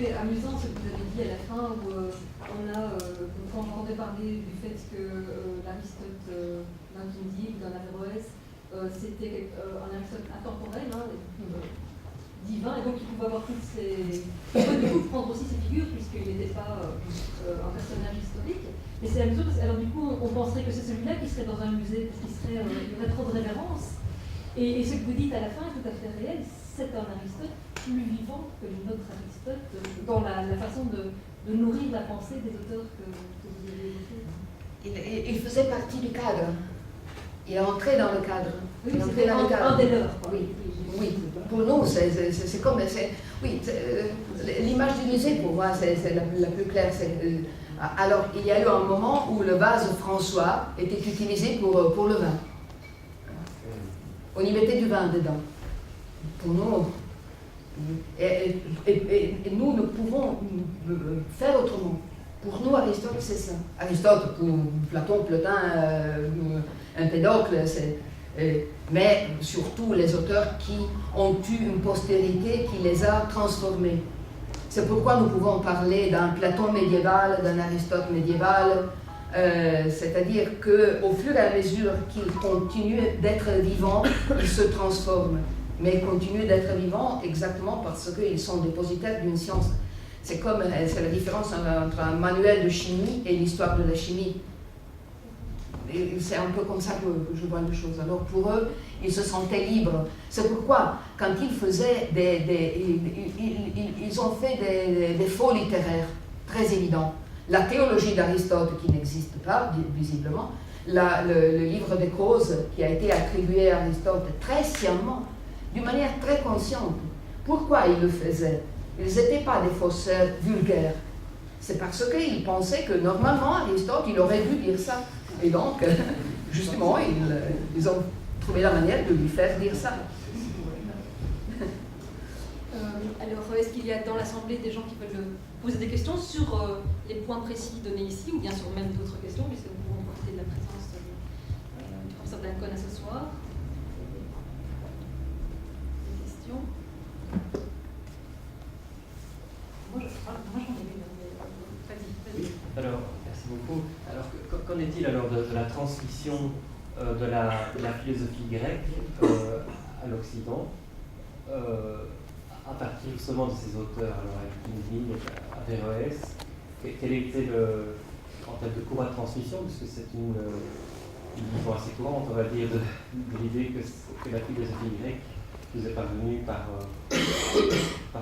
trouvé amusant ce que vous avez dit à la fin, où quand j'entendais parler du fait que l'Aristote d'un Kindi ou d'un Averroès, c'était un Aristote intemporel, divin, et donc il pouvait avoir toutes ces... Il pouvait du coup prendre aussi ses figures, puisqu'il n'était pas un personnage historique. Et c'est amusant, parce que alors du coup, on penserait que c'est celui-là qui serait dans un musée, parce qu'il y aurait trop de révérence. Et ce que vous dites à la fin est tout à fait réel, c'est un Aristote plus vivant que notre Aristote, dans la façon de nourrir la pensée des auteurs que vous avez évoqués. Il faisait partie du cadre. Il est entré dans le cadre. Oui, c'était un des leurs. Oui, pour nous, c'est comme... l'image du musée, pour moi, c'est la plus claire. Alors, il y a eu un moment où le vase François était utilisé pour le vin. On y mettait du vin dedans. Pour nous... Et nous ne pouvons faire autrement. Pour nous, Aristote, c'est ça. Aristote, pour Platon, Plotin, Empédocle, mais surtout les auteurs qui ont eu une postérité qui les a transformés. C'est pourquoi nous pouvons parler d'un Platon médiéval, d'un Aristote médiéval, c'est-à-dire qu'au fur et à mesure qu'ils continuent d'être vivants, ils se transforment. Mais ils continuent d'être vivants exactement parce qu'ils sont dépositaires d'une science. C'est la différence entre un manuel de chimie et l'histoire de la chimie. Et c'est un peu comme ça que je vois les choses. Alors pour eux, ils se sentaient libres. C'est pourquoi, quand ils faisaient ils ont fait des faux littéraires très évidents. La théologie d'Aristote, qui n'existe pas, visiblement, le livre des causes, qui a été attribué à Aristote très sciemment, d'une manière très consciente. Pourquoi ils le faisaient? Ils n'étaient pas des faussaires vulgaires. C'est parce qu'ils pensaient que normalement, Aristote, il aurait dû dire ça. Et donc, justement, ils ont trouvé la manière de lui faire dire ça. Alors, est-ce qu'il y a dans l'Assemblée des gens qui veulent poser des questions sur les points précis donnés ici, ou bien sur même d'autres questions, puisque nous pouvons profiter de la présence du professeur Dancona ce soir? Alors, merci beaucoup. Alors, qu'en est-il alors de la transmission de la philosophie grecque à l'Occident, à partir justement de ces auteurs, alors Kindi, Averroès? Quel était en termes de courant de transmission, puisque c'est une vision assez courante, on va dire, de l'idée que la philosophie grecque nous est parvenue par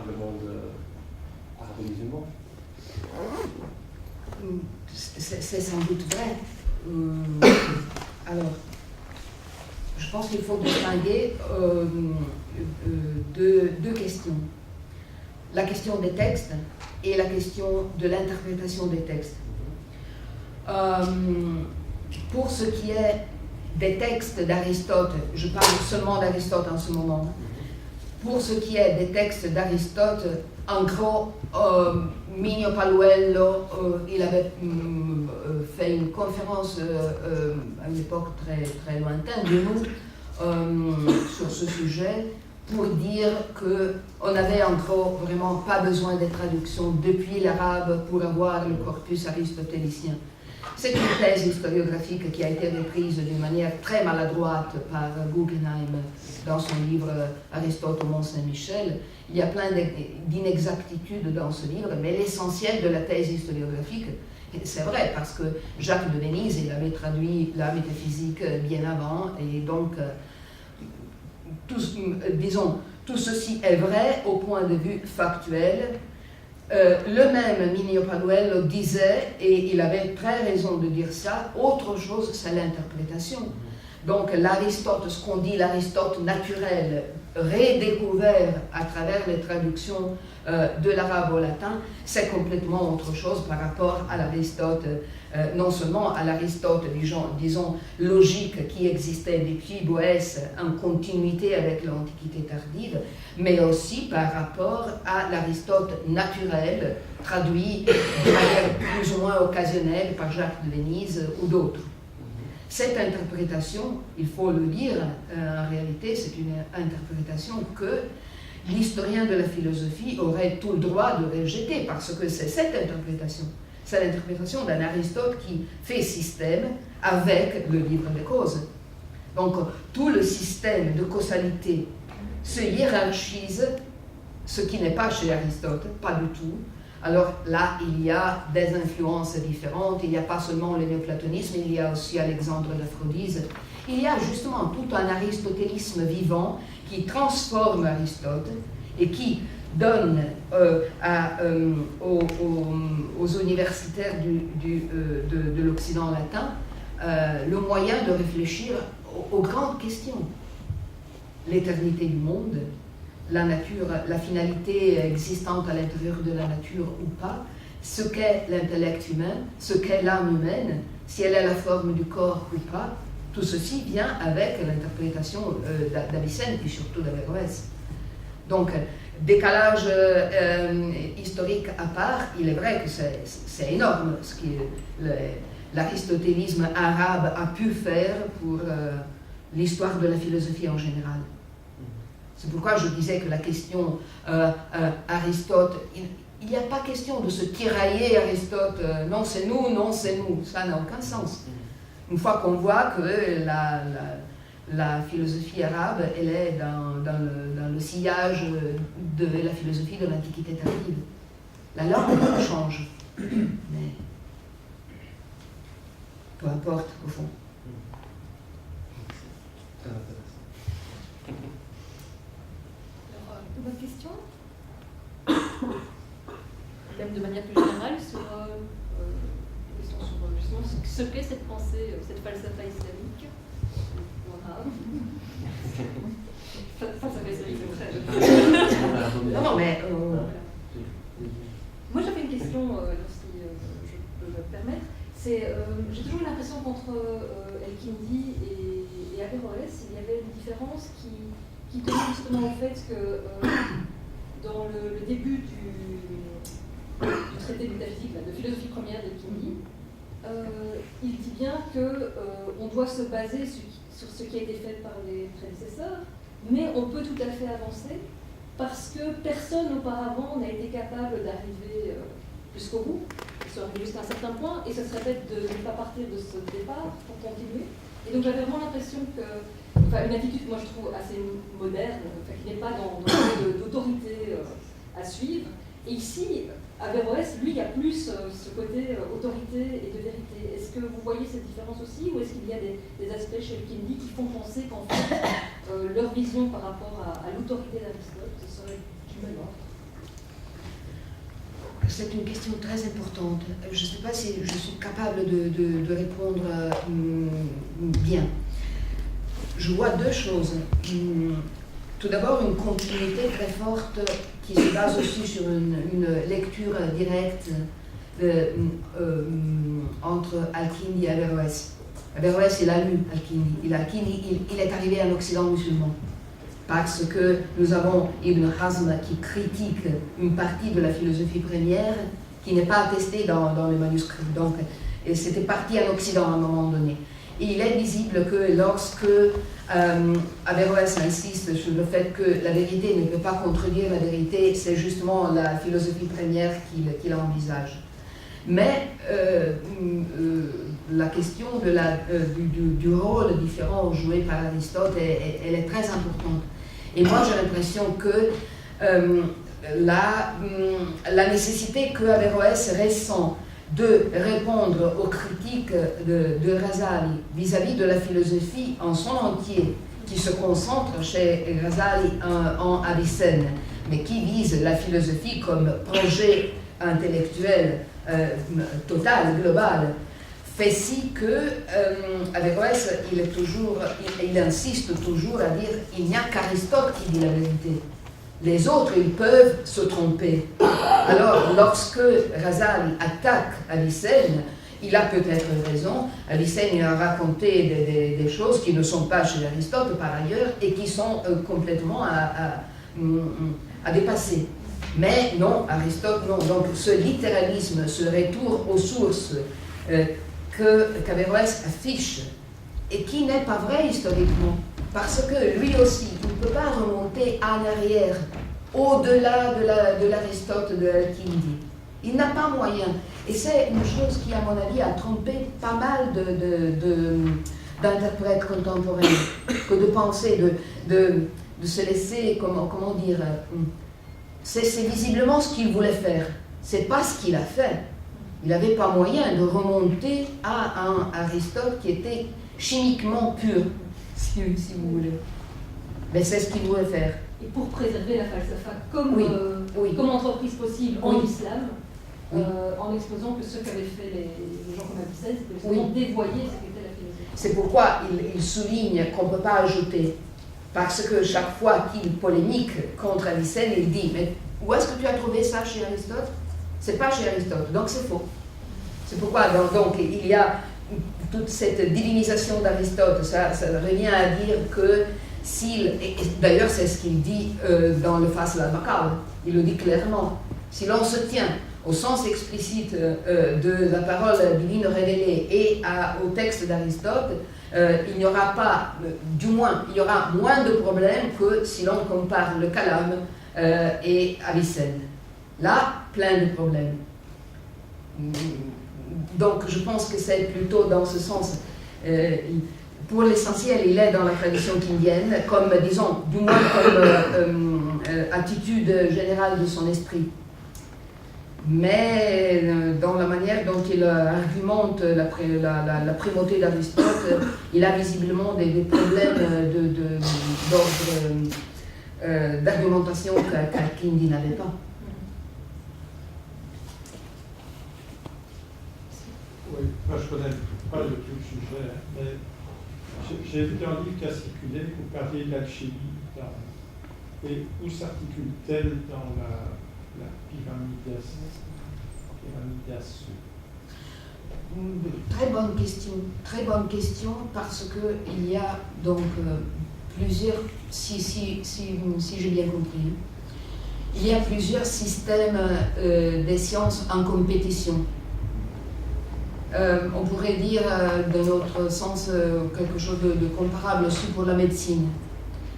le monde arabo-musulman? C'est sans doute vrai. Alors, je pense qu'il faut distinguer deux questions. La question des textes et la question de l'interprétation des textes. Pour ce qui est des textes d'Aristote, je parle seulement d'Aristote en ce moment. Pour ce qui est des textes d'Aristote, en gros, Minio Paluello, il avait fait une conférence à une époque très, très lointaine de nous sur ce sujet pour dire qu'on n'avait en gros vraiment pas besoin des traductions depuis l'arabe pour avoir le corpus aristotélicien. C'est une thèse historiographique qui a été reprise d'une manière très maladroite par Guggenheim dans son livre Aristote au Mont-Saint-Michel. Il y a plein d'inexactitudes dans ce livre, mais l'essentiel de la thèse historiographique, c'est vrai, parce que Jacques de Venise, il avait traduit la métaphysique bien avant, et donc, tout ceci est vrai au point de vue factuel. Le même Minio Paluello disait, et il avait très raison de dire ça, autre chose, c'est l'interprétation. Donc l'Aristote, ce qu'on dit l'Aristote naturel, redécouvert à travers les traductions de l'arabe au latin, c'est complètement autre chose par rapport à l'Aristote, non seulement à l'Aristote, disons, logique qui existait depuis Boès en continuité avec l'Antiquité tardive, mais aussi par rapport à l'Aristote naturel, traduit de manière plus ou moins occasionnelle par Jacques de Venise ou d'autres. Cette interprétation, il faut le dire, en réalité, c'est une interprétation l'historien de la philosophie aurait tout le droit de rejeter, parce que c'est cette interprétation. C'est l'interprétation d'un Aristote qui fait système avec le livre des causes. Donc, tout le système de causalité se hiérarchise, ce qui n'est pas chez Aristote, pas du tout. Alors là, il y a des influences différentes, il n'y a pas seulement le néoplatonisme, il y a aussi Alexandre d'Aphrodise. Il y a justement tout un aristotélisme vivant qui transforme Aristote et qui donne aux universitaires de l'Occident latin le moyen de réfléchir aux grandes questions. L'éternité du monde, la nature, la finalité existante à l'intérieur de la nature ou pas, ce qu'est l'intellect humain, ce qu'est l'âme humaine, si elle est la forme du corps ou pas, tout ceci vient avec l'interprétation d'Avicenne, puis surtout d'Averroès. Donc, décalage historique à part, il est vrai que c'est énorme ce que l'aristotélisme arabe a pu faire pour l'histoire de la philosophie en général. C'est pourquoi je disais que la question Aristote, il n'y a pas question de se tirailler Aristote, non c'est nous, ça n'a aucun sens. Une fois qu'on voit que la philosophie arabe, elle est dans le sillage de la philosophie de l'Antiquité tardive. La langue change, mais peu importe au fond. Très intéressant. Alors, une autre question? Même de manière plus générale sur justement ce qu'est cette pensée, cette falsafa islamique ou arabe. Falsafa islamique, c'est très... Non, mais... Moi j'avais une question, si je peux me permettre. J'ai toujours eu l'impression qu'entre El-Kindi et Averroès, il y avait une différence qui tenait justement au fait que dans le début du traité de métaphysique, de philosophie première d'El-Kindi, il dit bien qu'on doit se baser sur ce qui a été fait par les prédécesseurs, mais on peut tout à fait avancer parce que personne auparavant n'a été capable d'arriver jusqu'au bout, jusqu'à un certain point, et ce serait bête de ne pas partir de ce départ pour continuer. Et donc j'avais vraiment l'impression une attitude que moi je trouve assez moderne, qui n'est pas dans d'autorité à suivre. Et ici, Averroès, lui, il y a plus ce côté autorité et de vérité. Est-ce que vous voyez cette différence aussi, ou est-ce qu'il y a des aspects chez El-Kindi qui font penser qu'en fait, leur vision par rapport à l'autorité d'Aristote serait du même ordre? C'est une question très importante. Je ne sais pas si je suis capable de répondre bien. Je vois deux choses. Tout d'abord, une continuité très forte qui se base aussi sur une lecture directe entre Al-Kindi et Averroès. Averroès, il a lu Al-Kindi. Il est arrivé en Occident musulman. Parce que nous avons Ibn Hazm qui critique une partie de la philosophie première qui n'est pas attestée dans les manuscrits. Donc, c'était parti en Occident à un moment donné. Et il est visible que lorsque Averroès insiste sur le fait que la vérité ne peut pas contredire la vérité, c'est justement la philosophie première qu'il envisage. Mais la question du rôle différent joué par Aristote, elle est très importante. Et moi, j'ai l'impression que la nécessité que Averroès ressent de répondre aux critiques de Ghazali vis-à-vis de la philosophie en son entier, qui se concentre chez Ghazali en Avicenne, mais qui vise la philosophie comme projet intellectuel total, global, fait si que Averroès, il insiste toujours à dire il n'y a qu'Aristote qui dit la vérité. Les autres, ils peuvent se tromper. Alors, lorsque Ghazali attaque Avicenne, il a peut-être raison. Avicenne, il a raconté des choses qui ne sont pas chez Aristote par ailleurs et qui sont complètement à dépasser. Mais non, Aristote, non. Donc, ce littéralisme, ce retour aux sources qu'Averroès affiche et qui n'est pas vrai historiquement, parce que lui aussi, il ne peut pas remonter en arrière au-delà de l'Aristote de Al-Kindi. Il n'a pas moyen. Et c'est une chose qui, à mon avis, a trompé pas mal d'interprètes contemporains, que de penser, de se laisser, comment dire, c'est visiblement ce qu'il voulait faire. C'est pas ce qu'il a fait. Il n'avait pas moyen de remonter à un Aristote qui était chimiquement pur, si vous voulez. Mais c'est ce qu'il voulait faire. Et pour préserver la falsafa comme, Oui. comme entreprise possible en Oui. islam, Oui. en exposant que ce qu'avaient fait les gens comme Avicenne, c'était justement dévoyer ce qu'était la philosophie. C'est pourquoi il souligne qu'on ne peut pas ajouter. Parce que chaque fois qu'il polémique contre Avicenne, il dit « Mais où est-ce que tu as trouvé ça chez Aristote ?» C'est pas chez Aristote, donc c'est faux. C'est pourquoi donc il y a toute cette divinisation d'Aristote. Ça revient à dire que d'ailleurs c'est ce qu'il dit dans le Fasl al-Maqal, il le dit clairement, si l'on se tient au sens explicite de la parole divine révélée et au texte d'Aristote, il n'y aura pas, du moins, il y aura moins de problèmes que si l'on compare le Kalam et Avicenne. Là, plein de problèmes. Donc je pense que c'est plutôt dans ce sens. Pour l'essentiel, il est dans la tradition kindienne, comme, disons, du moins comme attitude générale de son esprit. Mais dans la manière dont il argumente la primauté d'Aristote, il a visiblement des problèmes d'ordre d'argumentation qu'Al-Kindi n'avait pas. Oui, moi je connais pas le tout le sujet, mais j'ai vu dans le livre qui a circulé que vous parliez de l'alchimie. Et où s'articule-t-elle dans la pyramidation? Très bonne question, parce qu'il y a donc plusieurs, si j'ai bien compris, il y a plusieurs systèmes des sciences en compétition. On pourrait dire, dans notre sens, quelque chose de comparable aussi pour la médecine.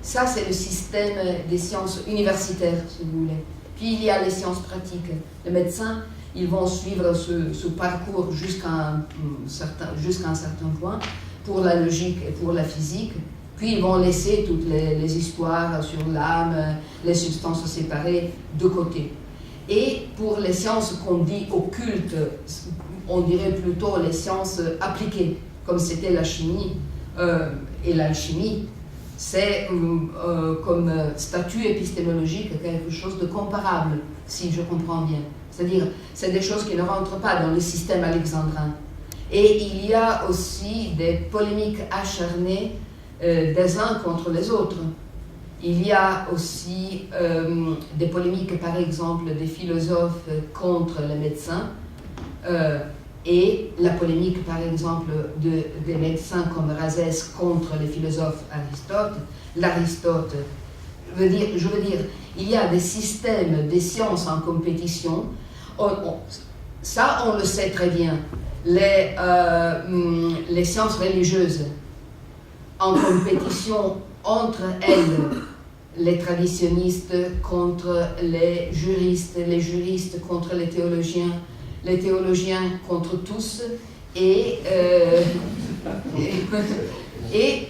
Ça, c'est le système des sciences universitaires, si vous voulez. Puis il y a les sciences pratiques. Les médecins, ils vont suivre ce parcours jusqu'à un certain point pour la logique et pour la physique. Puis ils vont laisser toutes les histoires sur l'âme, les substances séparées de côté. Et pour les sciences qu'on dit occultes, on dirait plutôt les sciences appliquées, comme c'était la chimie et l'alchimie, c'est comme statut épistémologique quelque chose de comparable, si je comprends bien. C'est-à-dire, c'est des choses qui ne rentrent pas dans le système alexandrin. Et il y a aussi des polémiques acharnées des uns contre les autres. Il y a aussi des polémiques, par exemple, des philosophes contre les médecins, et la polémique, par exemple, des médecins comme Rhazès contre les philosophes l'Aristote. Je veux dire, il y a des systèmes des sciences en compétition. Ça, on le sait très bien. Les sciences religieuses en compétition entre elles, les traditionnistes contre les juristes contre les théologiens contre tous, et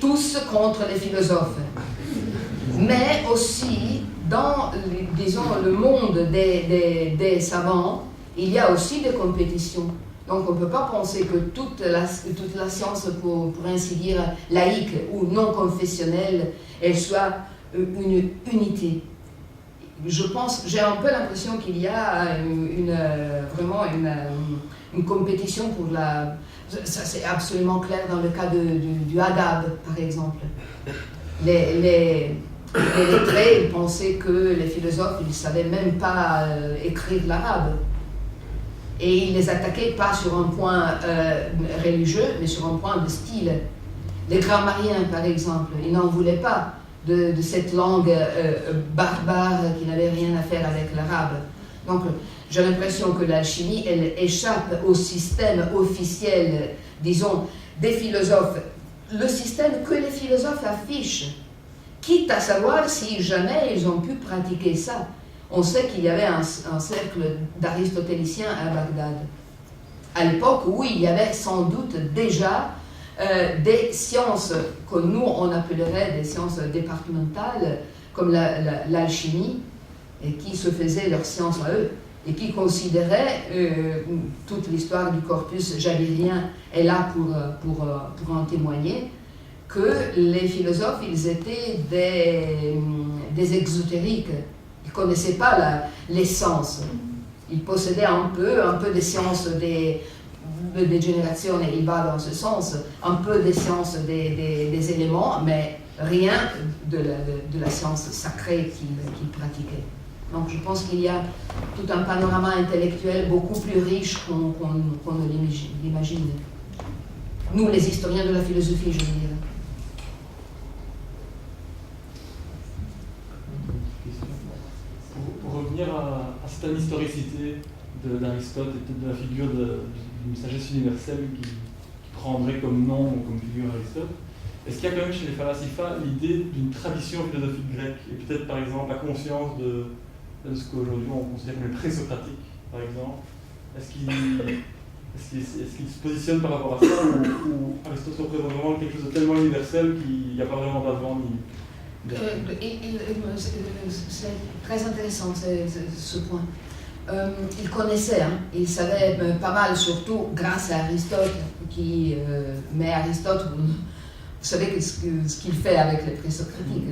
tous contre les philosophes. Mais aussi, dans, disons, le monde des savants, il y a aussi des compétitions. Donc on ne peut pas penser que toute la science, pour ainsi dire, laïque ou non confessionnelle, elle soit une unité. J'ai un peu l'impression qu'il y a vraiment une compétition pour la... Ça c'est absolument clair dans le cas du adab, par exemple. Les lettrés, ils pensaient que les philosophes, ils ne savaient même pas écrire l'arabe. Et ils les attaquaient pas sur un point religieux, mais sur un point de style. Les grammariens, par exemple, ils n'en voulaient pas de cette langue barbare qui n'avait rien à faire avec l'arabe. Donc, j'ai l'impression que l'alchimie, elle échappe au système officiel, disons, des philosophes. Le système que les philosophes affichent, quitte à savoir si jamais ils ont pu pratiquer ça. On sait qu'il y avait un cercle d'aristotéliciens à Bagdad, à l'époque où il y avait sans doute déjà des sciences que nous on appellerait des sciences départementales, comme l'alchimie, et qui se faisaient leurs sciences à eux, et qui considéraient toute l'histoire du corpus javirien est là pour en témoigner, que les philosophes, ils étaient des exotériques. Ils ne connaissaient pas les sciences. Ils possédaient un peu des sciences des générations, et il va dans ce sens, un peu des sciences des éléments, mais rien de la science sacrée qu'ils pratiquaient. Donc je pense qu'il y a tout un panorama intellectuel beaucoup plus riche qu'on ne l'imagine. Nous, les historiens de la philosophie, je veux dire. Pour revenir à cette historicité d'Aristote et peut-être de la figure d'une sagesse universelle qui prendrait comme nom ou comme figure Aristote, est-ce qu'il y a quand même chez les Phalasifa l'idée d'une tradition philosophique grecque et peut-être par exemple la conscience de ce qu'aujourd'hui on considère comme le présocratique, par exemple? Est-ce qu'il se positionne par rapport à ça ou Aristote représente vraiment quelque chose de tellement universel qu'il n'y a pas vraiment d'avant ni... C'est très intéressant ce point. Il connaissait, il savait pas mal, surtout grâce à Aristote, mais Aristote, vous savez ce qu'il fait avec les présocratiques.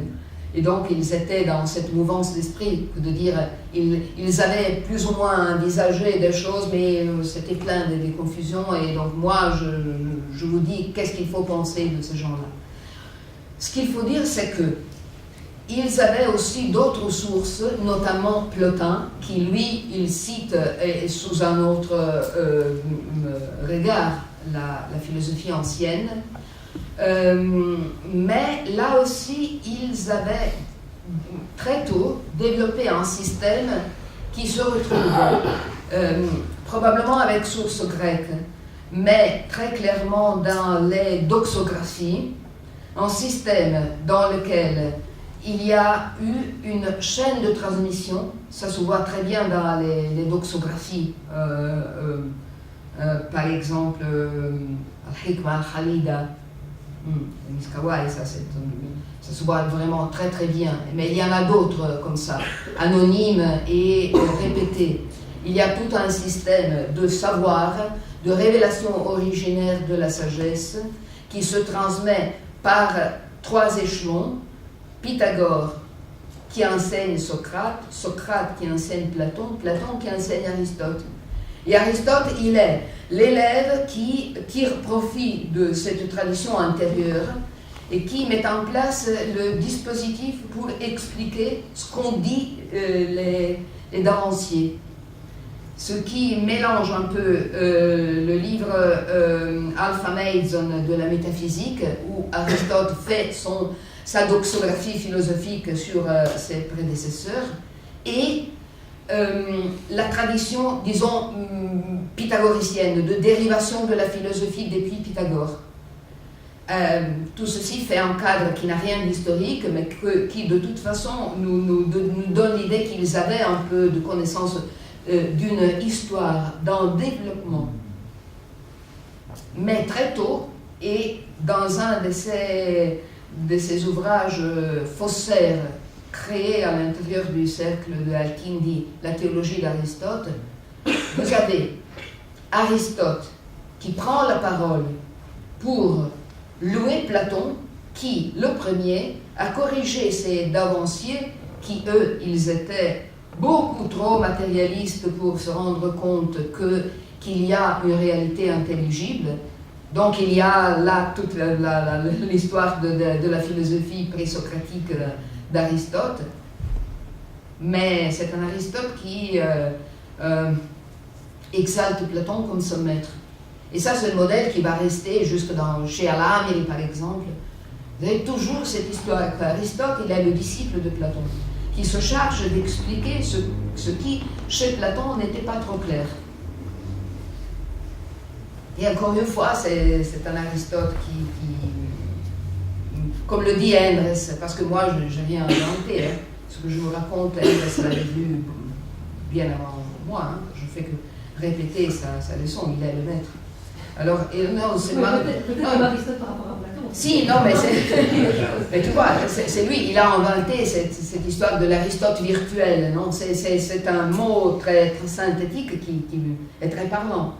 Et donc ils étaient dans cette mouvance d'esprit, de dire, ils avaient plus ou moins envisagé des choses, mais c'était plein de confusions, et donc moi je vous dis qu'est-ce qu'il faut penser de ces gens-là. Ce qu'il faut dire, c'est que ils avaient aussi d'autres sources, notamment Plotin, qui lui, il cite sous un autre regard la philosophie ancienne. Mais là aussi, ils avaient très tôt développé un système qui se retrouve probablement avec sources grecques, mais très clairement dans les doxographies, un système dans lequel il y a eu une chaîne de transmission, ça se voit très bien dans les doxographies, par exemple, Al-Hikmah al-Khalida, Miskawai, ça se voit vraiment très très bien, mais il y en a d'autres comme ça, anonymes et répétés. Il y a tout un système de savoir, de révélation originaire de la sagesse qui se transmet par 3 échelons. Pythagore qui enseigne Socrate, Socrate qui enseigne Platon, Platon qui enseigne Aristote. Et Aristote, il est l'élève qui tire profit de cette tradition antérieure et qui met en place le dispositif pour expliquer ce qu'ont dit les devanciers. Ce qui mélange un peu le livre Alpha Mason de la métaphysique, où Aristote fait sa doxographie philosophique sur ses prédécesseurs, et la tradition, disons, pythagoricienne, de dérivation de la philosophie depuis Pythagore. Tout ceci fait un cadre qui n'a rien d'historique, mais qui de toute façon nous donne l'idée qu'ils avaient un peu de connaissance d'une histoire, d'un développement. Mais très tôt, et dans un de ces ouvrages faussaires créés à l'intérieur du cercle de Al-Kindi, la théologie d'Aristote, vous avez Aristote qui prend la parole pour louer Platon, qui, le premier, a corrigé ces devanciers qui, eux, ils étaient beaucoup trop matérialistes pour se rendre compte qu'il y a une réalité intelligible. Donc il y a là toute l'histoire de la philosophie présocratique d'Aristote, mais c'est un Aristote qui exalte Platon comme son maître. Et ça, c'est le modèle qui va rester jusque chez Al-Amiri, par exemple. Vous avez toujours cette histoire qu'Aristote, il est le disciple de Platon, qui se charge d'expliquer ce qui, chez Platon, n'était pas trop clair. Et encore une fois, c'est un Aristote comme le dit Endres, parce que moi je n'ai rien inventé, hein. Ce que je vous raconte, Endres l'avait vu bien avant moi, hein. Je fais que répéter sa leçon, il est le maître. Alors, non, c'est peut-être comme Aristote par rapport à Platon. Si, non, mais mais tu vois, c'est lui, il a inventé cette histoire de l'Aristote virtuel, non? C'est un mot très, très synthétique qui est très parlant.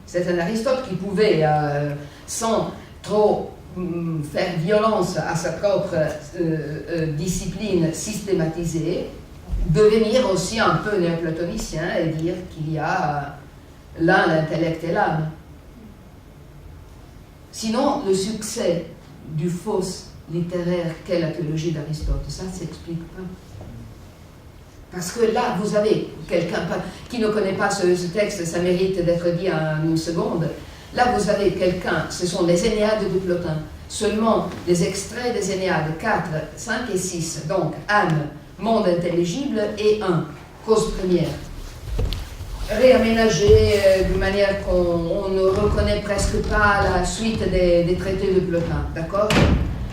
C'est un Aristote qui pouvait, sans trop faire violence à sa propre discipline systématisée, devenir aussi un peu néoplatonicien et dire qu'il y a l'un, l'intellect et l'âme. Sinon, le succès du fausse littéraire qu'est la théologie d'Aristote, ça ne s'explique pas. Parce que là, vous avez quelqu'un qui ne connaît pas ce texte, ça mérite d'être dit en une seconde. Là, vous avez quelqu'un, ce sont les Énéades de Plotin, seulement les extraits des Énéades 4, 5 et 6, donc âme, monde intelligible et 1, cause première. Réaménagé d'une manière qu'on ne reconnaît presque pas la suite des traités de Plotin, d'accord?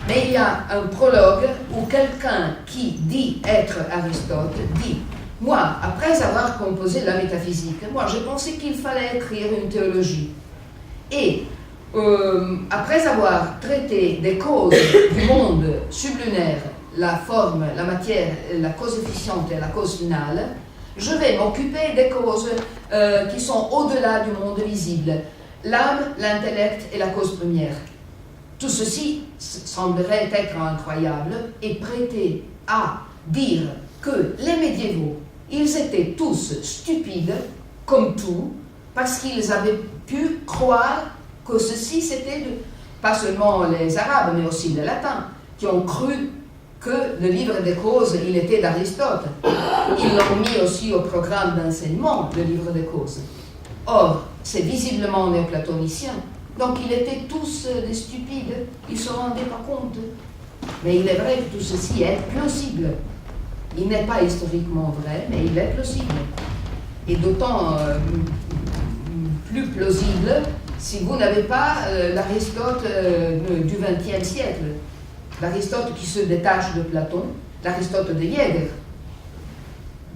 Mais il y a un prologue où quelqu'un qui dit être Aristote dit « Moi, après avoir composé la métaphysique, moi j'ai pensé qu'il fallait écrire une théologie. Et après avoir traité des causes du monde sublunaire, la forme, la matière, la cause efficiente et la cause finale, je vais m'occuper des causes qui sont au-delà du monde visible, l'âme, l'intellect et la cause première. Tout ceci semblerait être incroyable et prêter à dire que les médiévaux, ils étaient tous stupides, comme tout, parce qu'ils avaient pu croire que ceci c'était, pas seulement les Arabes, mais aussi les Latins, qui ont cru que le livre des causes, il était d'Aristote. Ils l'ont mis aussi au programme d'enseignement, le livre des causes. Or, c'est visiblement néoplatonicien. Donc, ils étaient tous des stupides, ils ne se rendaient pas compte. Mais il est vrai que tout ceci est plausible. Il n'est pas historiquement vrai, mais il est plausible. Et d'autant plus plausible si vous n'avez pas l'Aristote du XXe siècle. L'Aristote qui se détache de Platon, l'Aristote de Jäger,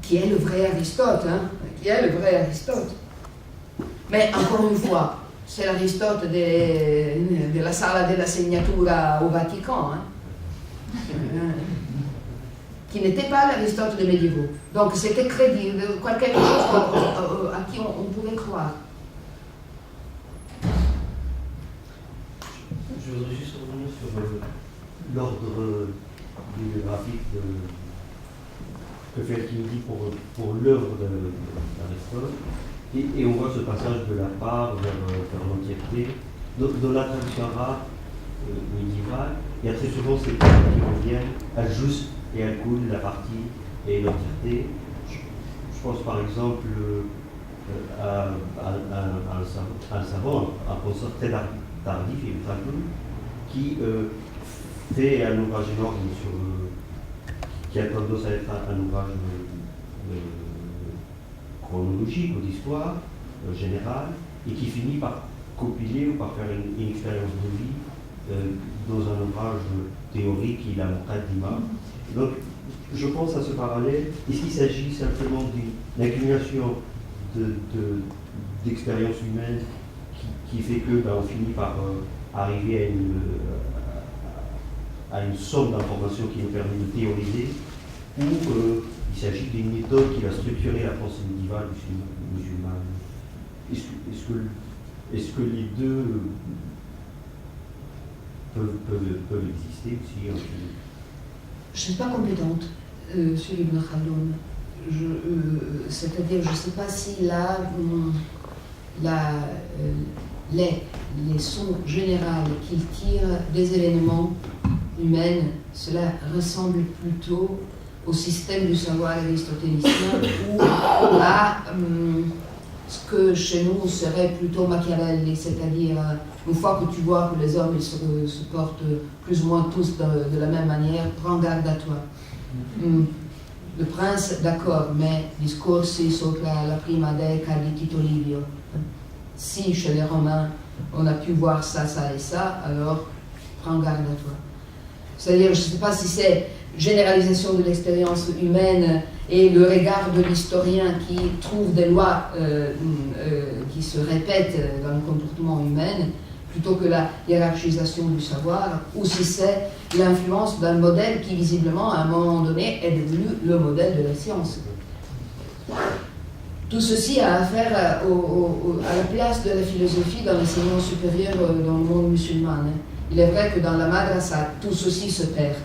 qui est le vrai Aristote, hein, qui est le vrai Aristote. Mais encore une fois, c'est l'Aristote de la Sala della Segnatura au Vatican, hein, qui n'était pas l'Aristote des médiévaux. Donc c'était crédible, quelque chose à qui on pouvait croire. Je voudrais juste revenir sur l'ordre bibliographique que fait Kindi pour l'œuvre d'Aristote. Et on voit ce passage de la part vers l'entièreté. Dans la traduction arabe médiévale, il y a très souvent ces termes qui reviennent à juste et à cool, la partie et l'entièreté. Je pense par exemple à un savant, un professeur très tardif, qui fait un ouvrage énorme qui a tendance à être un ouvrage chronologique ou d'histoire générale, et qui finit par compiler ou par faire une expérience de vie dans un ouvrage théorique qui est la montagne d'Ima. Donc, je pense à ce parallèle. Est-ce qu'il s'agit simplement d'une accumulation d'expériences humaines qui fait que on finit par arriver à une somme d'informations qui nous permet de théoriser, ou il s'agit d'une méthode qui va structurer la pensée médiévale musulmane? Est-ce que les deux peuvent exister aussi? Je ne suis pas compétente sur Ibn Khaldoun. C'est-à-dire, je ne sais pas si les leçons générales qu'il tire des événements humains, cela ressemble plutôt au système du savoir aristotélicien ou à ce que chez nous serait plutôt Machiavel, c'est-à-dire une fois que tu vois que les hommes ils se portent plus ou moins tous de la même manière, prends garde à toi. Le prince, d'accord, mais discorsi sopra la prima deca di Tito Livio. Si chez les Romains on a pu voir ça, ça et ça, alors prends garde à toi. C'est-à-dire, je ne sais pas si c'est généralisation de l'expérience humaine et le regard de l'historien qui trouve des lois qui se répètent dans le comportement humain, plutôt que la hiérarchisation du savoir, ou si c'est l'influence d'un modèle qui, visiblement, à un moment donné, est devenu le modèle de la science. Tout ceci a affaire à la place de la philosophie dans l'enseignement supérieur dans le monde musulman. Il est vrai que dans la madrasa, tout ceci se perd.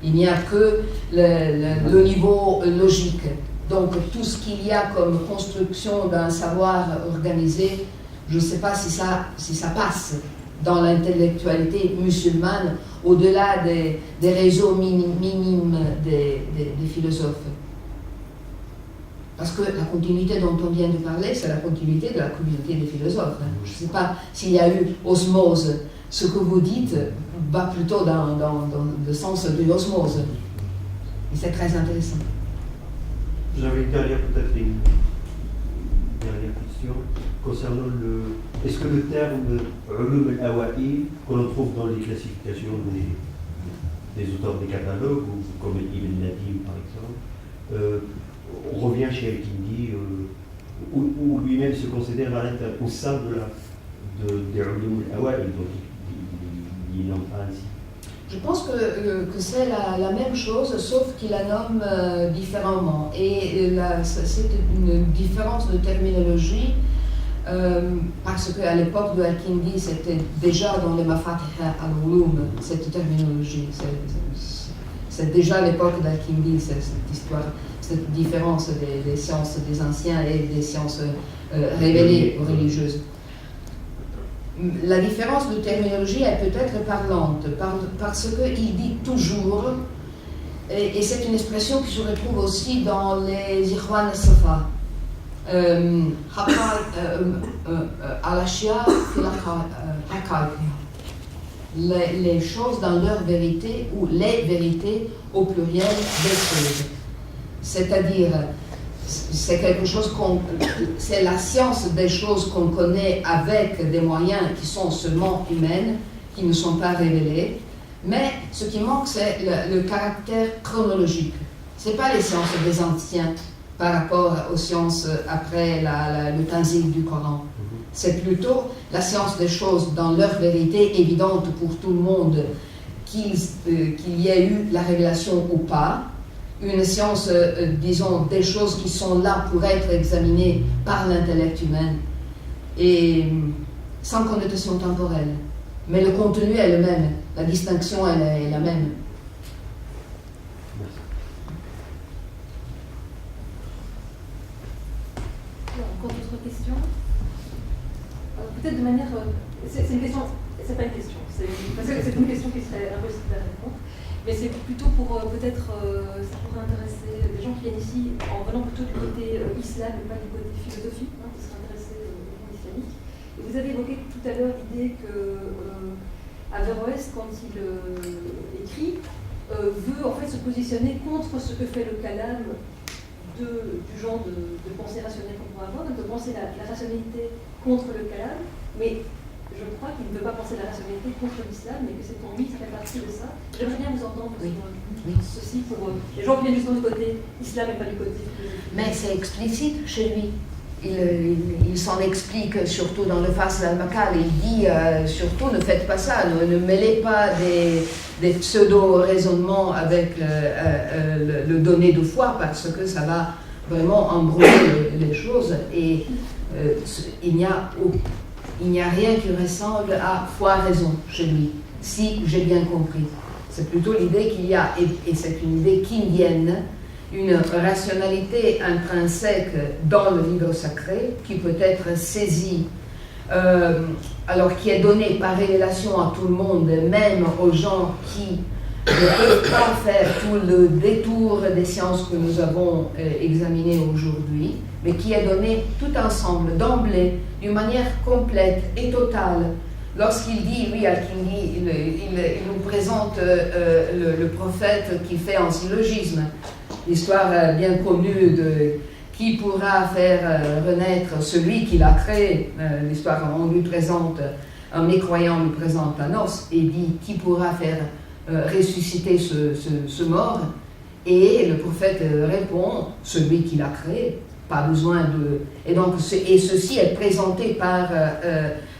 Il n'y a que le niveau logique. Donc tout ce qu'il y a comme construction d'un savoir organisé, je ne sais pas si ça passe dans l'intellectualité musulmane au-delà des réseaux minimes des philosophes. Parce que la continuité dont on vient de parler, c'est la continuité de la communauté des philosophes. Je ne sais pas s'il y a eu osmose. Ce que vous dites va plutôt dans le sens de l'osmose. Et c'est très intéressant. J'avais une dernière question concernant est-ce que le terme ulum al-awa'il que l'on trouve dans les classifications des auteurs des catalogues, comme Ibn Nadim par exemple, on revient chez Al-Kindi, où lui-même se considère au sein des ulum al-awa'il, donc il n'en pas ainsi. Je pense que c'est la même chose, sauf qu'il la nomme différemment. Et c'est une différence de terminologie, parce qu'à l'époque de Al-Kindi, c'était déjà dans les Mafatih al-Ulum, cette terminologie. C'est déjà l'époque d'Al-Kindi, cette histoire, cette différence des sciences des anciens et des sciences révélées aux religieuses. La différence de terminologie est peut-être parlante, parce qu'il dit toujours, et c'est une expression qui se retrouve aussi dans les Ikhwan al-Safa, les choses dans leur vérité, ou les vérités au pluriel des choses. C'est-à-dire, c'est quelque chose c'est la science des choses qu'on connaît avec des moyens qui sont seulement humains, qui ne sont pas révélés, mais ce qui manque, c'est le caractère chronologique. Ce n'est pas les sciences des anciens par rapport aux sciences après le tanzil du Coran. C'est plutôt la science des choses dans leur vérité évidente pour tout le monde, qu'il y ait eu la révélation ou pas. Une science, disons, des choses qui sont là pour être examinées par l'intellect humain et sans connotation temporelle. Mais le contenu est le même, la distinction elle est la même. Encore d'autres questions? Peut-être de manière... c'est une question, c'est pas une question, parce que c'est une question qui serait impossible à répondre. Mais c'est plutôt pour peut-être, ça pourrait intéresser des gens qui viennent ici en venant plutôt du côté islam et pas du côté philosophie, qui seraient intéressés au monde islamique. Et vous avez évoqué tout à l'heure l'idée que Averroès, quand il écrit, veut en fait se positionner contre ce que fait le kalam du genre de pensée rationnelle qu'on pourrait avoir, donc de penser la rationalité contre le kalam, mais je crois qu'il ne veut pas penser la rationalité contre l'islam, mais que c'est pour lui, ça fait partie de ça. J'aimerais bien vous entendre sur ceci pour les gens qui viennent justement du côté islam et pas du côté philosophique. Mais c'est explicite chez lui. Il s'en explique surtout dans le Fasl al-Maqal. Il dit surtout ne faites pas ça, ne mêlez pas des pseudo-raisonnements avec le donné de foi, parce que ça va vraiment embrouiller les choses. Et il n'y a rien qui ressemble à foi-raison chez lui, si j'ai bien compris. C'est plutôt l'idée qu'il y a, et c'est une idée kindienne, une rationalité intrinsèque dans le livre sacré qui peut être saisie, alors qui est donnée par révélation à tout le monde, même aux gens qui ne peuvent pas faire tout le détour des sciences que nous avons examinées aujourd'hui, mais qui est donnée tout ensemble, d'emblée, d'une manière complète et totale. Lorsqu'il dit, lui, Al-Kindi, il nous présente le prophète qui fait un syllogisme, l'histoire bien connue de qui pourra faire renaître celui qui l'a créé. L'histoire, on lui présente, un mécroyant lui présente Thanos et dit qui pourra faire ressusciter ce mort. Et le prophète répond, celui qui l'a créé, pas besoin de... Et donc, ceci est présenté par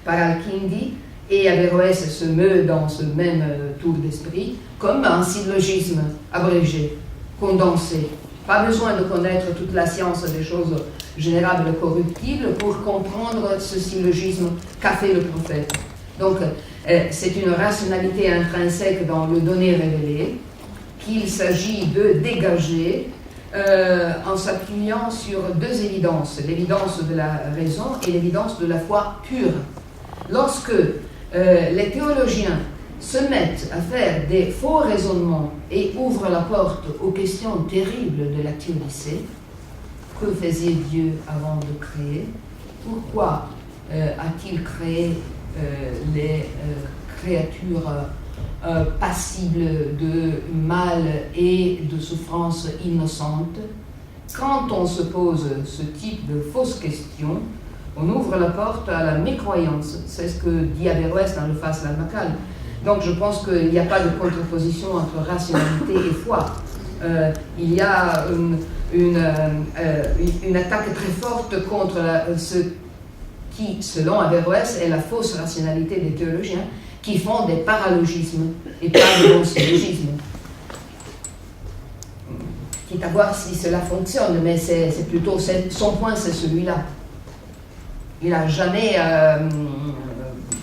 Al-Kindi, et Averroès se meut dans ce même tour d'esprit comme un syllogisme abrégé, condensé. Pas besoin de connaître toute la science des choses générables et corruptibles pour comprendre ce syllogisme qu'a fait le prophète. Donc, c'est une rationalité intrinsèque dans le donné révélé qu'il s'agit de dégager en s'appuyant sur deux évidences, l'évidence de la raison et l'évidence de la foi pure. Lorsque les théologiens se mettent à faire des faux raisonnements et ouvrent la porte aux questions terribles de la théodicée, que faisait Dieu avant de créer? Pourquoi a-t-il créé les créatures passibles de mal et de souffrances innocentes? Quand on se pose ce type de fausses questions, on ouvre la porte à la mécroyance. C'est ce que dit Averroès dans le Fas Lamachal. Donc je pense qu'il n'y a pas de contre-position entre rationalité et foi. Il y a une attaque très forte contre ce qui, selon Averroès, est la fausse rationalité des théologiens qui font des paralogismes et pas de bons syllogismes. Quitte à voir si cela fonctionne, mais c'est plutôt son point, c'est celui-là. Il n'a jamais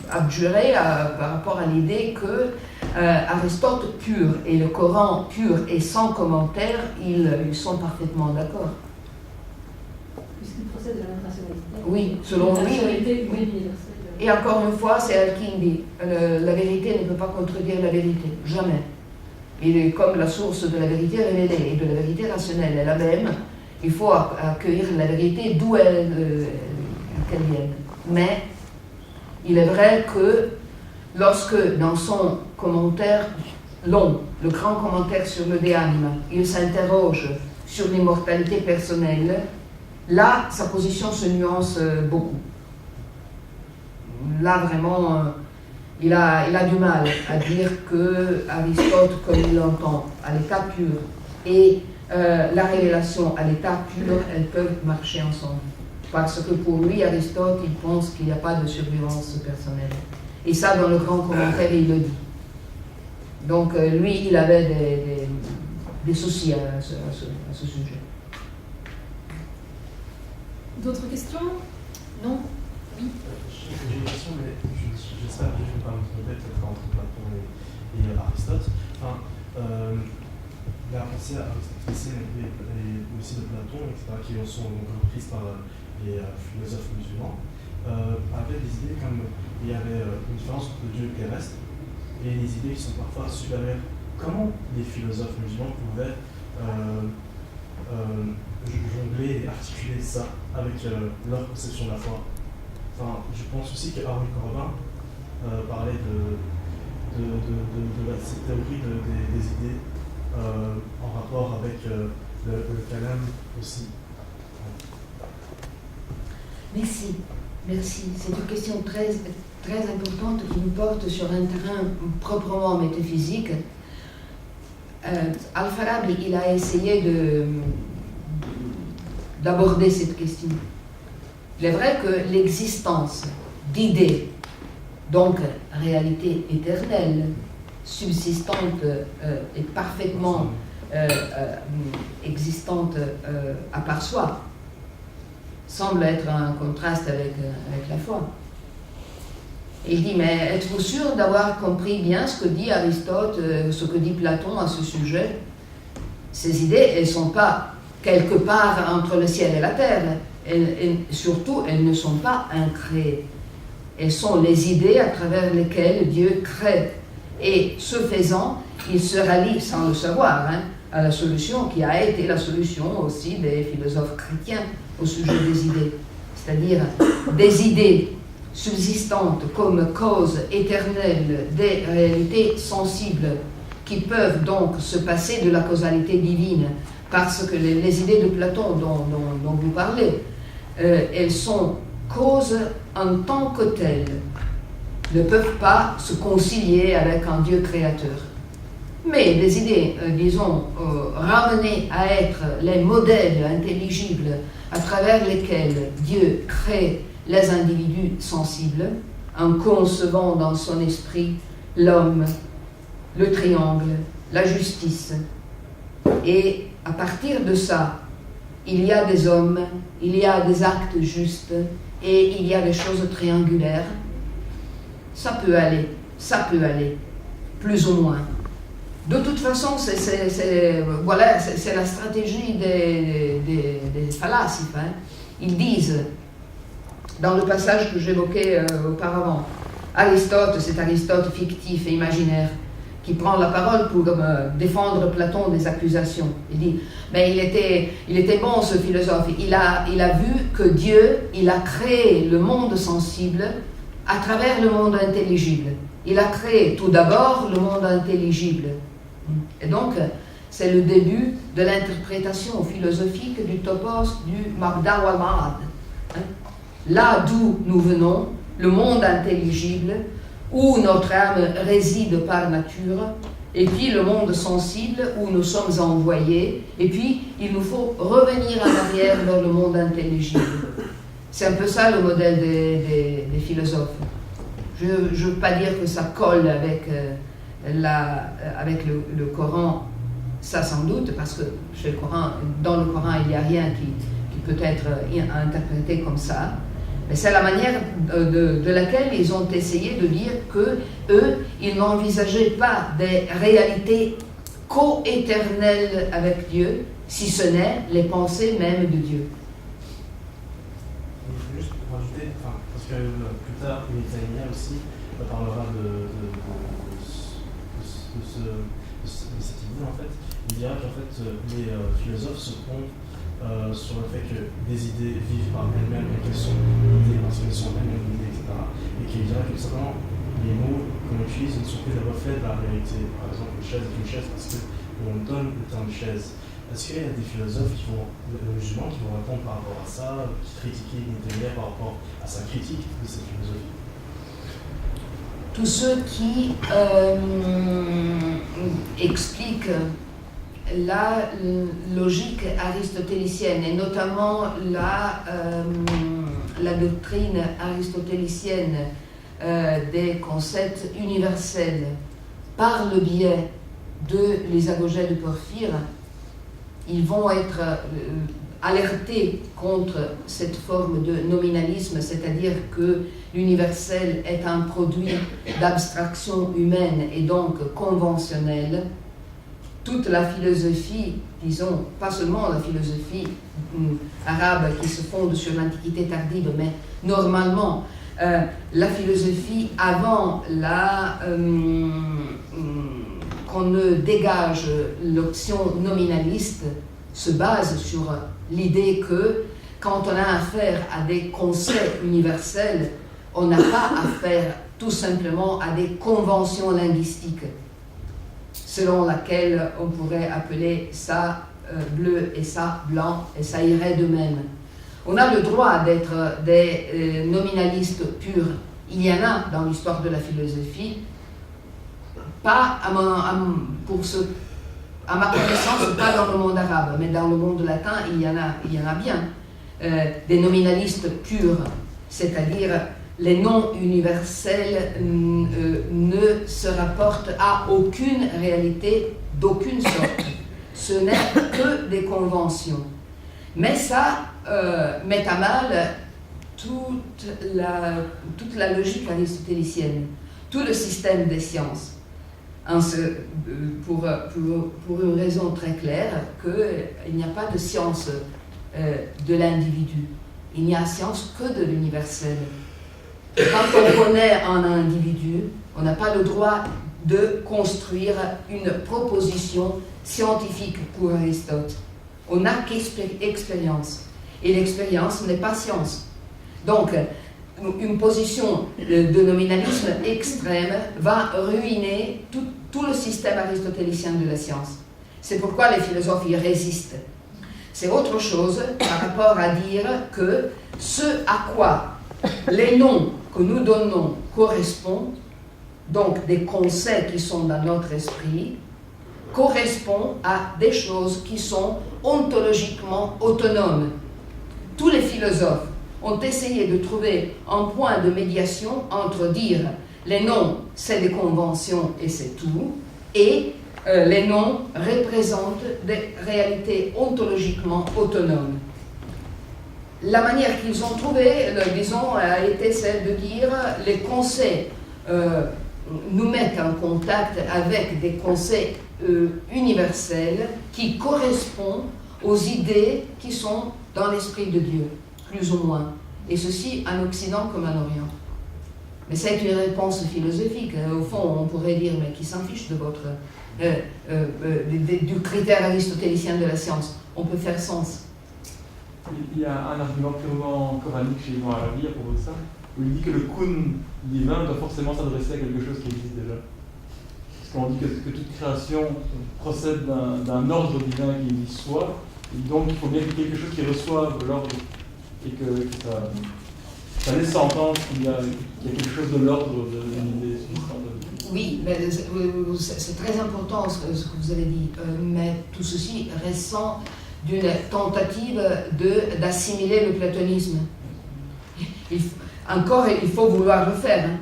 abjuré par rapport à l'idée que Aristote pur et le Coran pur et sans commentaire, ils sont parfaitement d'accord. Puisqu'il procède de la même rationalité. Oui, selon lui. Rationalité, Oui. universelle. Et encore une fois, c'est Al-Kindi. La vérité ne peut pas contredire la vérité, jamais. Il est comme la source de la vérité révélée et de la vérité rationnelle est la même. Il faut accueillir la vérité d'où qu'elle vienne. Mais il est vrai que lorsque dans son commentaire long, le grand commentaire sur le De Anima, il s'interroge sur l'immortalité personnelle, là, sa position se nuance beaucoup. Là, vraiment, il a du mal à dire que Aristote, comme il l'entend, à l'état pur, et la révélation à l'état pur, elles peuvent marcher ensemble. Parce que pour lui, Aristote, il pense qu'il n'y a pas de survivance personnelle. Et ça, dans le grand commentaire, il le dit. Donc, lui, il avait des soucis à ce sujet. D'autres questions? Non? Oui. J'ai une question, mais j'espère que je ne vais pas me tromper, peut-être entre Platon et Aristote. Enfin, la pensée aristotélicienne et aussi de Platon, etc., qui sont donc reprises par les philosophes musulmans, avaient des idées comme il y avait une différence entre Dieu terrestre et des idées qui sont parfois supérieures. Comment les philosophes musulmans pouvaient jongler et articuler ça avec leur conception de la foi? Enfin, je pense aussi que Henri Corbin parlait de cette théorie des idées en rapport avec le kalam aussi. Merci. C'est une question très, très importante qui nous porte sur un terrain proprement métaphysique. Al-Farabi, il a essayé d'aborder cette question. Il est vrai que l'existence d'idées, donc réalité éternelle, subsistante et parfaitement existante à part soi, semble être un contraste avec la foi. Et il dit, mais êtes-vous sûr d'avoir compris bien ce que dit Aristote, ce que dit Platon à ce sujet? Ces idées, elles ne sont pas quelque part entre le ciel et la terre. Surtout, elles ne sont pas incréées. Elles sont les idées à travers lesquelles Dieu crée. Et ce faisant, il se rallie, sans le savoir, à la solution qui a été la solution aussi des philosophes chrétiens au sujet des idées. C'est-à-dire des idées subsistantes comme cause éternelle des réalités sensibles qui peuvent donc se passer de la causalité divine, parce que les idées de Platon dont vous parlez, elles sont causes en tant que telles, ne peuvent pas se concilier avec un Dieu créateur. Mais des idées, disons, ramenées à être les modèles intelligibles à travers lesquels Dieu crée les individus sensibles, en concevant dans son esprit l'homme, le triangle, la justice. Et à partir de ça, il y a des hommes, il y a des actes justes et il y a des choses triangulaires. Ça peut aller, plus ou moins. De toute façon, c'est la stratégie des fallacies. Hein. Ils disent, dans le passage que j'évoquais auparavant, Aristote, c'est Aristote fictif et imaginaire, qui prend la parole pour défendre Platon des accusations. Il dit, mais il était bon ce philosophe, il a vu que Dieu, il a créé le monde sensible à travers le monde intelligible. Il a créé tout d'abord le monde intelligible. Et donc, c'est le début de l'interprétation philosophique du topos du Mabda wal Ma'ad. Là d'où nous venons, le monde intelligible, où notre âme réside par nature, et puis le monde sensible où nous sommes envoyés, et puis il nous faut revenir en arrière vers le monde intelligible. C'est un peu ça le modèle des philosophes. Je ne veux pas dire que ça colle avec le Coran, ça sans doute, parce que dans le Coran il n'y a rien qui peut être interprété comme ça. Mais c'est la manière de laquelle ils ont essayé de dire que eux, ils n'envisageaient pas des réalités co-éternelles avec Dieu, si ce n'est les pensées même de Dieu. Juste pour rajouter, parce que plus tard, Mitaïnia aussi parlera de cette idée en fait. Il dira qu'en fait les philosophes se trompent sur le fait que des idées vivent par elles-mêmes et qu'elles sont idées parce qu'elles sont elles-mêmes idées, etc. Et qu'il dira que simplement les mots qu'on utilise ne sont plus des reflets de la réalité. Par exemple, une chaise est une chaise parce qu'on donne le terme chaise. Est-ce qu'il y a des philosophes musulmans qui vont répondre par rapport à ça, qui critiquent Mitaïnia par rapport à sa critique de cette philosophie? Tous ceux qui expliquent la logique aristotélicienne et notamment la doctrine aristotélicienne des concepts universels par le biais de l'Isagogèe de Porphyre, ils vont être alertés contre cette forme de nominalisme, c'est-à-dire que l'universel est un produit d'abstraction humaine et donc conventionnelle. Toute la philosophie, disons, pas seulement la philosophie arabe qui se fonde sur l'Antiquité tardive, mais normalement, la philosophie avant qu'on ne dégage l'option nominaliste se base sur l'idée que quand on a affaire à des concepts universels, on n'a pas affaire tout simplement à des conventions linguistiques, selon laquelle on pourrait appeler ça bleu et ça blanc, et ça irait de même. On a le droit d'être des nominalistes purs. Il y en a dans l'histoire de la philosophie, pas à ma connaissance, pas dans le monde arabe, mais dans le monde latin, il y en a bien. Des nominalistes purs, c'est-à-dire les noms universels ne se rapportent à aucune réalité d'aucune sorte. Ce n'est que des conventions. Mais ça met à mal toute la logique aristotélicienne, tout le système des sciences. Pour une raison très claire, qu'il n'y a pas de science de l'individu. Il n'y a science que de l'universel. Quand on connaît un individu, on n'a pas le droit de construire une proposition scientifique pour Aristote. On n'a qu'expérience. Et l'expérience n'est pas science. Donc, une position de nominalisme extrême va ruiner tout le système aristotélicien de la science. C'est pourquoi les philosophes y résistent. C'est autre chose par rapport à dire que ce à quoi les noms que nous donnons correspondent, donc des concepts qui sont dans notre esprit, correspond à des choses qui sont ontologiquement autonomes. Tous les philosophes ont essayé de trouver un point de médiation entre dire les noms, c'est des conventions et c'est tout, et les noms représentent des réalités ontologiquement autonomes. La manière qu'ils ont trouvée, disons, a été celle de dire les concepts nous mettent en contact avec des concepts universels qui correspondent aux idées qui sont dans l'esprit de Dieu, plus ou moins. Et ceci en Occident comme en Orient. Mais c'est une réponse philosophique. Au fond, on pourrait dire, mais qui s'en fiche de votre, du critère aristotélicien de la science. On peut faire sens. Il y a un argument purement coranique chez Ibn Arabi à propos de ça, où il dit que le kun divin doit forcément s'adresser à quelque chose qui existe déjà. Parce qu'on dit que toute création procède d'un ordre divin qui y soit, et donc il faut bien qu'il y ait quelque chose qui reçoive l'ordre, et que ça laisse entendre qu'il y a quelque chose de l'ordre d'une idée subsistante. Oui, mais c'est très important ce que vous avez dit, mais tout ceci ressent d'une tentative d'assimiler le platonisme. Il faut vouloir le faire. Hein.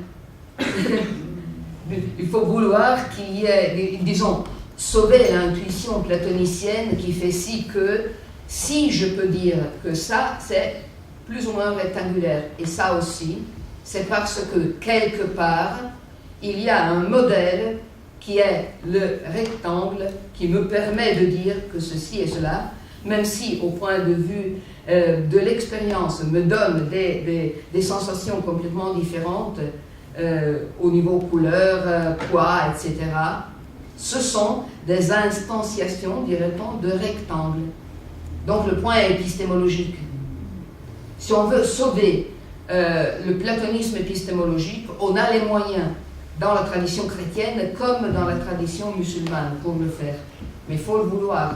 Il faut vouloir qu'il y ait, disons, sauver l'intuition platonicienne qui fait si je peux dire que ça, c'est plus ou moins rectangulaire. Et ça aussi, c'est parce que quelque part, il y a un modèle qui est le rectangle qui me permet de dire que ceci et cela, même si au point de vue de l'expérience me donne des sensations complètement différentes au niveau couleur, poids, etc. Ce sont des instantiations, dirait-on, de rectangles. Donc le point est épistémologique. Si on veut sauver le platonisme épistémologique, on a les moyens dans la tradition chrétienne comme dans la tradition musulmane pour le faire. Mais il faut le vouloir.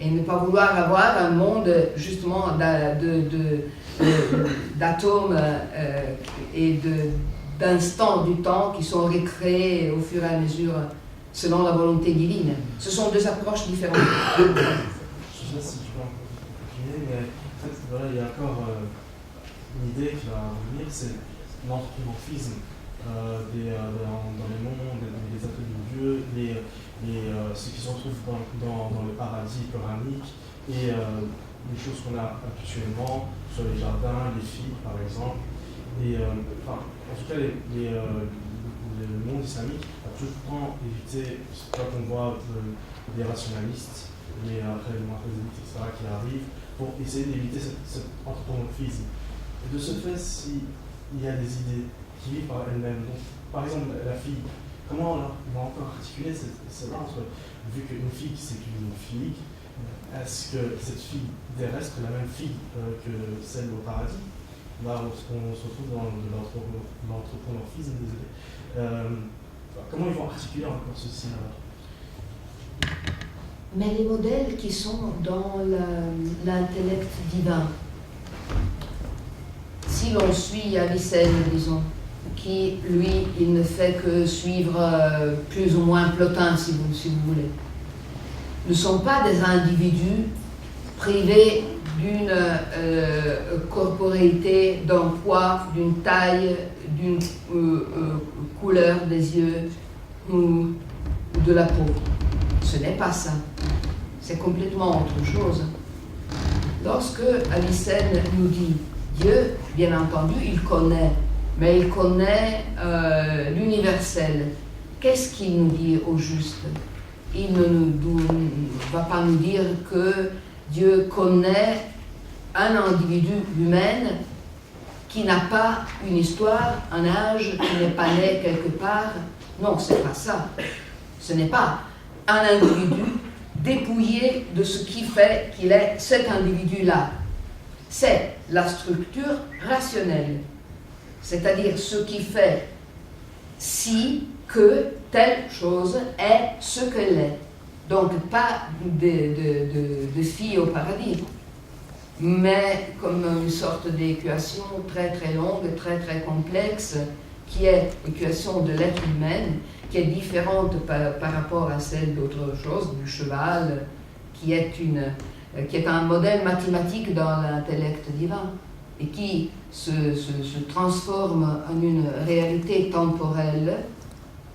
Et ne pas vouloir avoir un monde justement d'atomes et d'instants du temps qui sont recréés au fur et à mesure selon la volonté divine. Ce sont deux approches différentes. Je ne sais pas si tu peux encore continuer, mais en fait, voilà, il y a encore une idée qui va revenir, c'est l'anthropomorphisme dans les mondes, les attributs de Dieu, ce qui se retrouve dans le paradis coranique et les choses qu'on a actuellement sur les jardins, les filles par exemple. Et en tout cas, le monde islamique a tout le temps évité, quand on voit des rationalistes, après les mu'tazilistes, etc., qui arrivent, pour essayer d'éviter cet anthropomorphisme. Et de ce fait, s'il y a des idées qui vivent par elles-mêmes, donc par exemple la fille, comment on va encore articuler cela entre, vu qu'une fille c'est une fille, est-ce que cette fille terrestre est la même fille que celle au paradis? Là, on se retrouve dans l'anthropomorphisme, désolé. Comment ils vont articuler encore ceci alors? Mais les modèles qui sont dans l'intellect divin, si l'on suit Avicenne, disons, qui, lui, il ne fait que suivre plus ou moins Plotin, si vous voulez, ne sont pas des individus privés d'une corporéité, d'un poids, d'une taille, d'une couleur des yeux ou de la peau. Ce n'est pas ça. C'est complètement autre chose. Lorsque Avicenne nous dit Dieu, bien entendu, il connaît, mais il connaît l'universel. Qu'est-ce qu'il nous dit au juste? Il ne va pas nous dire que Dieu connaît un individu humain qui n'a pas une histoire, un âge, qui n'est pas né quelque part. Non, c'est pas ça. Ce n'est pas un individu dépouillé de ce qui fait qu'il est cet individu-là. C'est la structure rationnelle, c'est-à-dire ce qui fait si que telle chose est ce qu'elle est. Donc pas de fille au paradis, mais comme une sorte d'équation très très longue, très très complexe, qui est l'équation de l'être humain, qui est différente par rapport à celle d'autre chose, du cheval, qui est un modèle mathématique dans l'intellect divin et qui se transforme en une réalité temporelle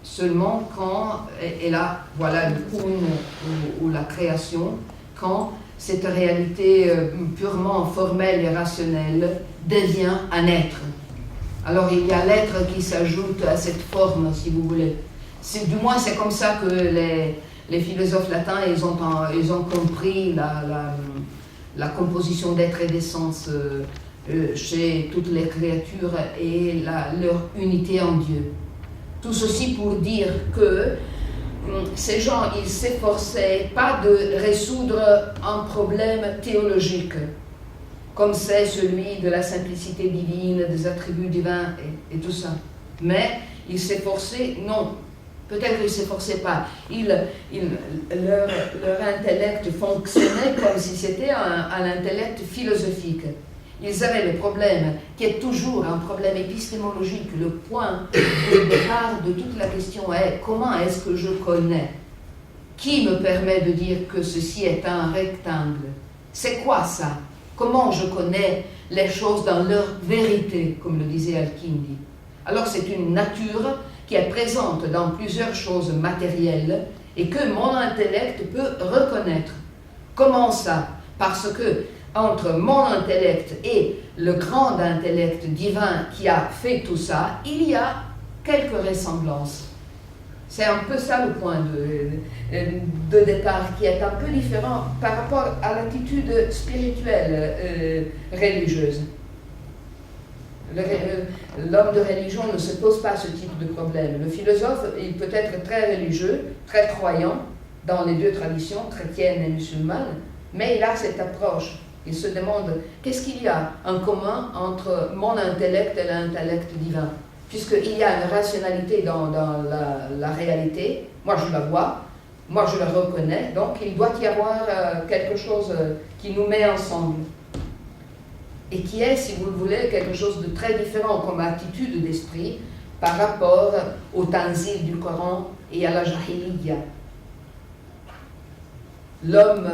seulement quand, et là voilà le point ou la création, quand cette réalité purement formelle et rationnelle devient un être. Alors il y a l'être qui s'ajoute à cette forme, si vous voulez. Du moins c'est comme ça que les philosophes latins ils ont compris la composition d'être et d'essence chez toutes les créatures et leur unité en Dieu. Tout ceci pour dire que ces gens, ils s'efforçaient pas de résoudre un problème théologique, comme c'est celui de la simplicité divine, des attributs divins et tout ça. Mais ils s'efforçaient, non, peut-être qu'ils ne s'efforçaient pas. Leur intellect fonctionnait comme si c'était un intellect philosophique. Ils avaient le problème, qui est toujours un problème épistémologique. Le point de départ de toute la question est comment est-ce que je connais? Qui me permet de dire que ceci est un rectangle? C'est quoi ça? Comment je connais les choses dans leur vérité, comme le disait Al-Kindi? Alors c'est une nature qui est présente dans plusieurs choses matérielles et que mon intellect peut reconnaître. Comment ça? Parce que entre mon intellect et le grand intellect divin qui a fait tout ça, il y a quelques ressemblances. C'est un peu ça le point de départ qui est un peu différent par rapport à l'attitude spirituelle religieuse. L'homme de religion ne se pose pas ce type de problème. Le philosophe, il peut être très religieux, très croyant dans les deux traditions, chrétienne et musulmane, mais il a cette approche. Il se demande qu'est-ce qu'il y a en commun entre mon intellect et l'intellect divin. Puisqu'il y a une rationalité dans la réalité, moi je la vois, moi je la reconnais, donc il doit y avoir quelque chose qui nous met ensemble. Et qui est, si vous le voulez, quelque chose de très différent comme attitude d'esprit par rapport au tanzil du Coran et à la jahiliya. L'homme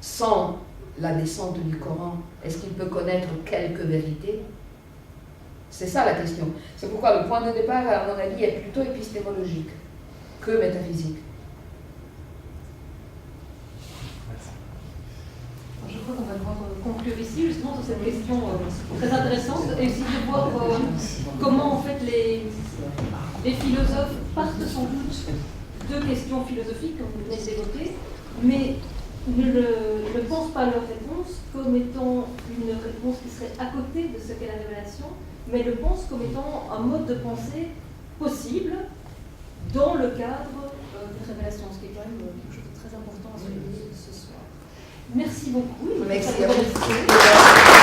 sans la descente du Coran, est-ce qu'il peut connaître quelques vérités? C'est ça la question. C'est pourquoi le point de départ, à mon avis, est plutôt épistémologique que métaphysique. Je crois qu'on va devoir conclure ici, justement, sur cette question très intéressante, et aussi de voir comment, en fait, les philosophes partent sans doute de questions philosophiques, comme vous venez d'évoquer, mais ne pensent pas leur réponse comme étant une réponse qui serait à côté de ce qu'est la révélation, mais le pensent comme étant un mode de pensée possible dans le cadre de révélation, ce qui est quand même quelque chose de très important à souligner ce soir. Merci beaucoup. Merci à vous.